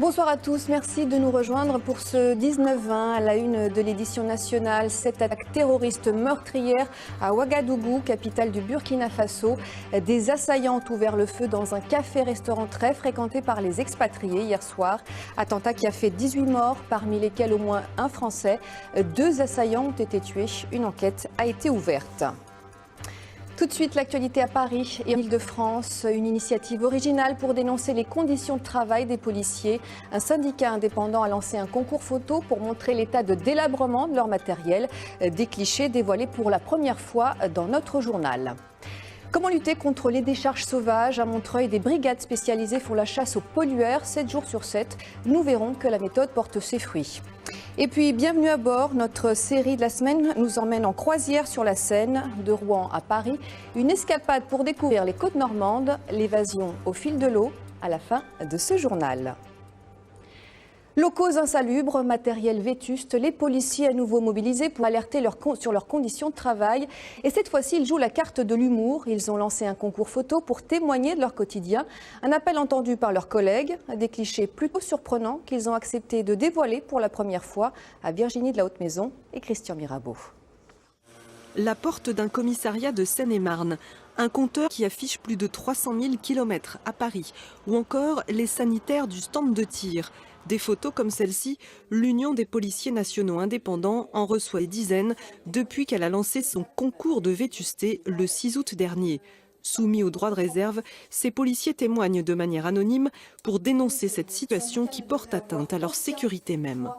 Bonsoir à tous, merci de nous rejoindre pour ce 19-20 à la une de l'édition nationale. Cette attaque terroriste meurtrière à Ouagadougou, capitale du Burkina Faso. Des assaillants ont ouvert le feu dans un café-restaurant très fréquenté par les expatriés hier soir. Attentat qui a fait 18 morts, parmi lesquels au moins un Français. 2 assaillants ont été tués, une enquête a été ouverte. Tout de suite, l'actualité à Paris et en Île-de-France. Une initiative originale pour dénoncer les conditions de travail des policiers. Un syndicat indépendant a lancé un concours photo pour montrer l'état de délabrement de leur matériel. Des clichés dévoilés pour la première fois dans notre journal. Comment lutter contre les décharges sauvages? À Montreuil, des brigades spécialisées font la chasse aux pollueurs 7 jours sur 7. Nous verrons que la méthode porte ses fruits. Et puis, bienvenue à bord. Notre série de la semaine nous emmène en croisière sur la Seine, de Rouen à Paris. Une escapade pour découvrir les côtes normandes, l'évasion au fil de l'eau, à la fin de ce journal. Locaux insalubres, matériel vétuste, les policiers à nouveau mobilisés pour alerter sur leurs conditions de travail. Et cette fois-ci, ils jouent la carte de l'humour. Ils ont lancé un concours photo pour témoigner de leur quotidien. Un appel entendu par leurs collègues, des clichés plutôt surprenants qu'ils ont accepté de dévoiler pour la première fois à Virginie de la Haute-Maison et Christian Mirabeau. La porte d'un commissariat de Seine-et-Marne, un compteur qui affiche plus de 300 000 km à Paris, ou encore les sanitaires du stand de tir. Des photos comme celle-ci, l'Union des policiers nationaux indépendants en reçoit des dizaines depuis qu'elle a lancé son concours de vétusté le 6 août dernier. Soumis au droit de réserve, ces policiers témoignent de manière anonyme pour dénoncer cette situation qui porte atteinte à leur sécurité même.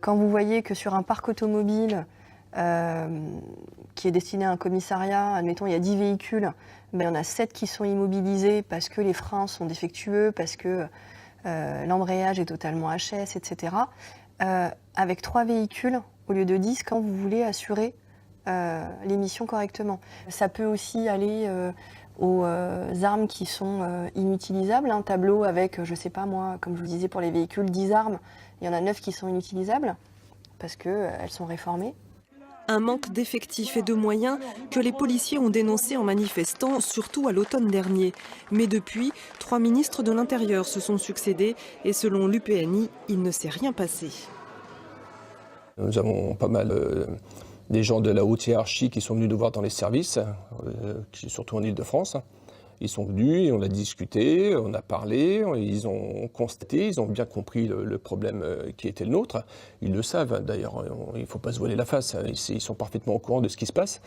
Quand vous voyez que sur un parc automobile qui est destiné à un commissariat, admettons il y a 10 véhicules, mais il y en a 7 qui sont immobilisés parce que les freins sont défectueux, parce que l'embrayage est totalement HS, etc. Avec 3 véhicules au lieu de 10, quand vous voulez assurer les missions correctement. Ça peut aussi aller aux armes qui sont inutilisables. Un tableau avec, je sais pas moi, comme je vous disais pour les véhicules, 10 armes, il y en a 9 qui sont inutilisables parce qu'elles sont réformées. Un manque d'effectifs et de moyens que les policiers ont dénoncé en manifestant, surtout à l'automne dernier. Mais depuis, 3 ministres de l'Intérieur se sont succédés et selon l'UPNI, il ne s'est rien passé. Nous avons pas mal des gens de la haute hiérarchie qui sont venus nous voir dans les services, surtout en Île-de-France. Ils sont venus, on a discuté, on a parlé, ils ont constaté, ils ont bien compris le problème qui était le nôtre. Ils le savent d'ailleurs, il ne faut pas se voiler la face, ils sont parfaitement au courant de ce qui se passe.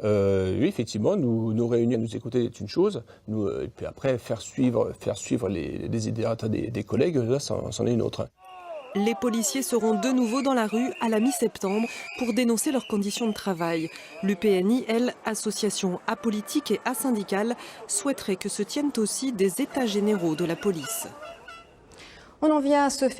Oui, effectivement, nous réunir, nous écouter est une chose, et puis après faire suivre les idéats des collègues, là, c'en est une autre. Les policiers seront de nouveau dans la rue à la mi-septembre pour dénoncer leurs conditions de travail. L'UPNI, elle, association apolitique et asyndicale, souhaiterait que se tiennent aussi des états généraux de la police. On en vient à ce fait